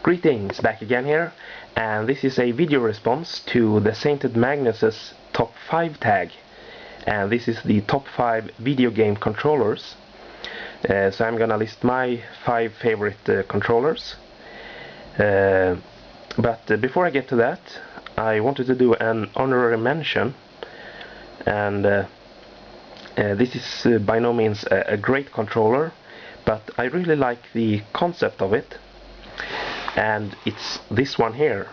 Greetings, back again here, and this is a video response to the Sainted Magnus's top 5 tag, and this is the top 5 video game controllers. So I'm gonna list my 5 favorite controllers, but before I get to that I wanted to do an honorary mention, and this is by no means a great controller, but I really like the concept of it. And it's this one here,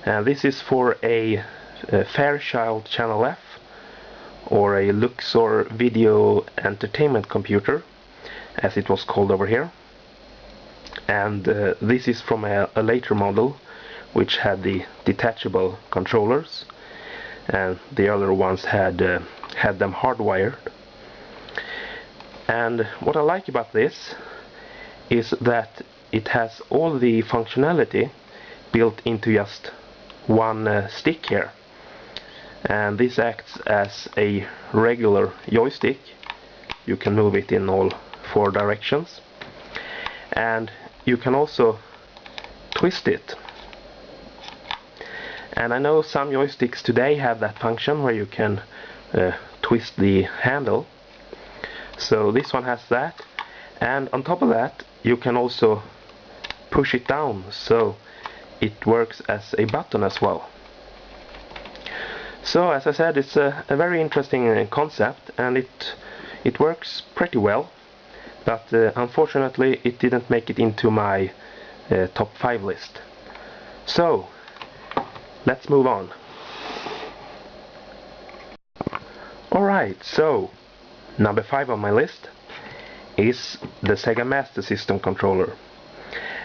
and this is for a Fairchild Channel F, or a Luxor video entertainment computer as it was called over here. And this is from a later model which had the detachable controllers, and the other ones had them hardwired. And what I like about this is that it has all the functionality built into just one stick here, and this acts as a regular joystick. You can move it in all 4 directions, and you can also twist it. And I know some joysticks today have that function where you can twist the handle, so this one has that. And on top of that you can also push it down, so it works as a button as well. So as I said, it's a very interesting concept, and it works pretty well, but unfortunately it didn't make it into my top 5 list. So let's move on. Alright, so number 5 on my list is the Sega Master System controller.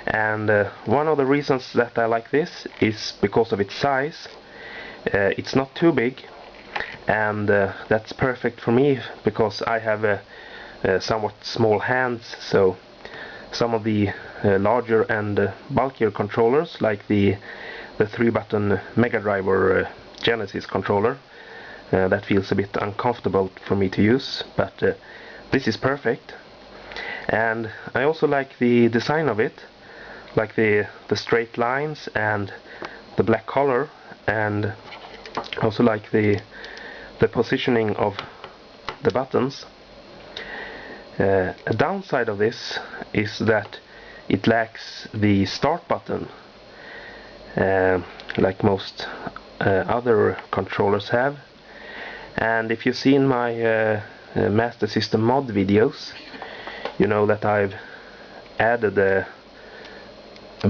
And one of the reasons that I like this is because of its size. It's not too big, and that's perfect for me because I have somewhat small hands, so some of the larger and bulkier controllers, like the 3-button Mega Drive or Genesis controller, that feels a bit uncomfortable for me to use, but this is perfect. And I also like the design of it, like the straight lines and the black color, and also like the positioning of the buttons. A downside of this is that it lacks the start button, like most other controllers have. And if you've seen my Master System mod videos, you know that I've added a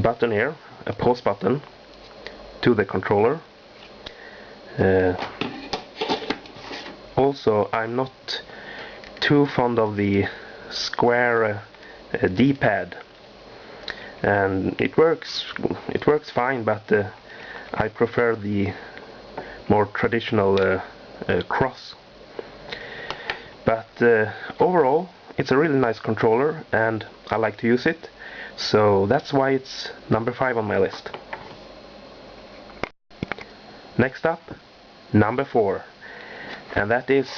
button here, a pause button, to the controller. Also, I'm not too fond of the square D-pad, and it works fine, but I prefer the more traditional cross. But overall it's a really nice controller and I like to use it, so that's why it's number 5 on my list. Next up, number 4, and that is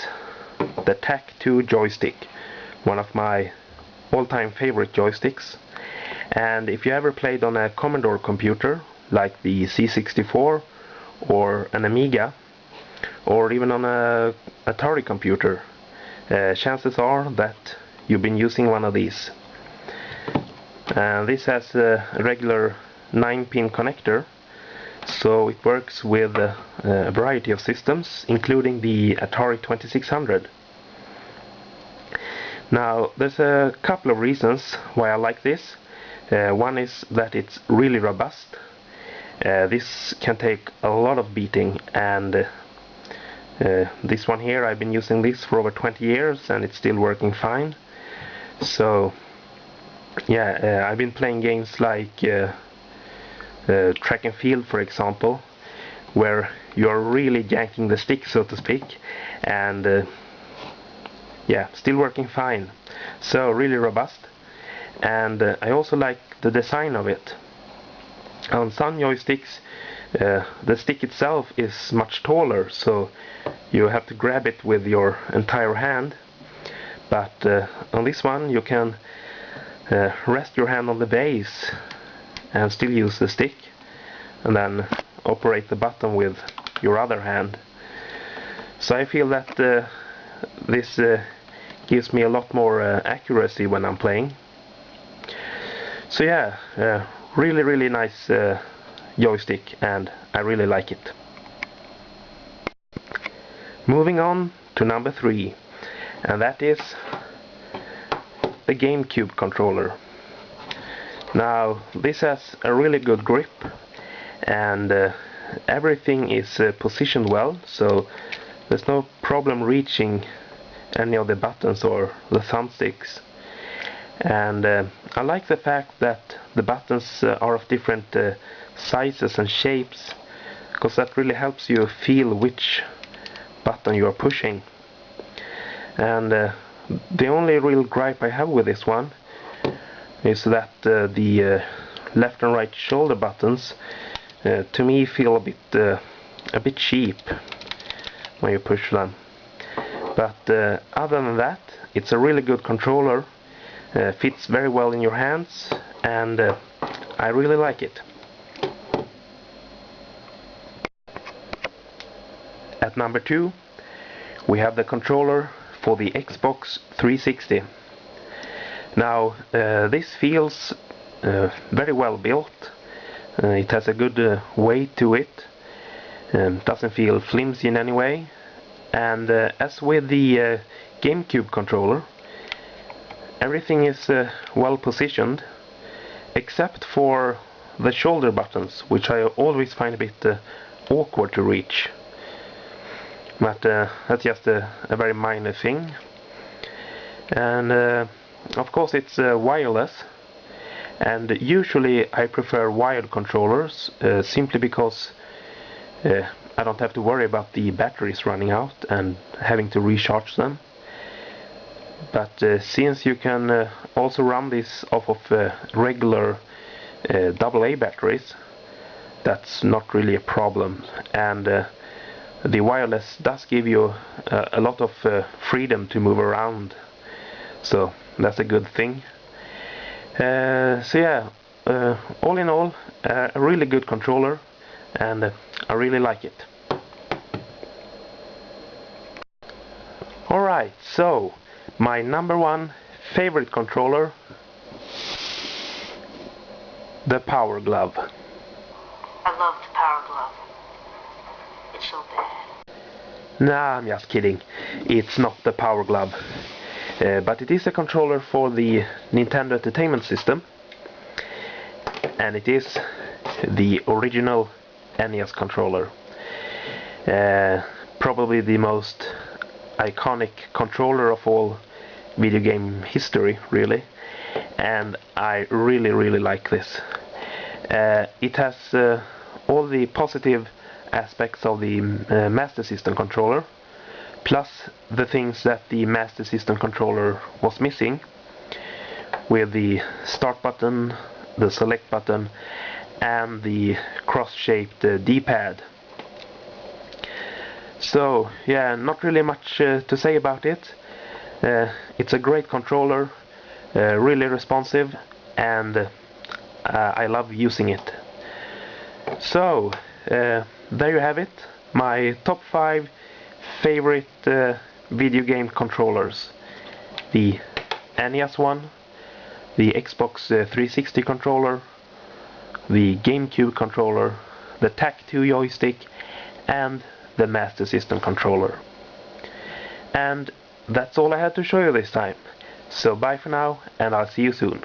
the TAC2 Joystiq, one of my all-time favorite joysticks. And if you ever played on a Commodore computer like the C64 or an Amiga, or even on a Atari computer, chances are that you've been using one of these. This has a regular 9-pin connector, so it works with a variety of systems, including the Atari 2600. Now, there's a couple of reasons why I like this. One is that it's really robust. This can take a lot of beating, and this one here, I've been using this for over 20 years and it's still working fine. So yeah, I've been playing games like Track and Field, for example, where you're really yanking the stick, so to speak, and yeah, still working fine. So really robust, and I also like the design of it. On some joysticks the stick itself is much taller, so you have to grab it with your entire hand, but on this one you can rest your hand on the base and still use the stick, and then operate the button with your other hand. So I feel that this gives me a lot more accuracy when I'm playing. So yeah, really nice joystick, and I really like it. Moving on to number 3, and that is the Gamecube controller. Now this has a really good grip, and everything is positioned well, so there's no problem reaching any of the buttons or the thumbsticks. And I like the fact that the buttons are of different sizes and shapes, because that really helps you feel which button you are pushing. And the only real gripe I have with this one is that the left and right shoulder buttons to me feel a bit cheap when you push them. But other than that, it's a really good controller, fits very well in your hands, and I really like it. At number 2, we have the controller for the Xbox 360. Now this feels very well built. It has a good weight to it, doesn't feel flimsy in any way, and as with the GameCube controller, everything is well positioned except for the shoulder buttons, which I always find a bit awkward to reach. But that's just a very minor thing. And of course it's wireless, and usually I prefer wired controllers simply because I don't have to worry about the batteries running out and having to recharge them. But since you can also run this off of regular AA batteries, that's not really a problem, and the wireless does give you a lot of freedom to move around, so that's a good thing. So yeah, all in all, a really good controller, and I really like it. Alright, so my number 1 favorite controller, the Power Glove. I love the Power Glove. It's so bad. Nah, I'm just kidding. It's not the Power Glove. But it is a controller for the Nintendo Entertainment System, and it is the original NES controller. Probably the most iconic controller of all video game history, really, and I really like this. It has all the positive aspects of the Master System controller, plus the things that the Master System controller was missing, with the start button, the select button, and the cross-shaped D-pad. So yeah, not really much to say about it. It's a great controller, really responsive, and I love using it. So there you have it, my top 5 favorite video game controllers: the NES one, the Xbox 360 controller, the GameCube controller, the TAC2 joystick, and the Master System controller. And that's all I had to show you this time. So bye for now, and I'll see you soon.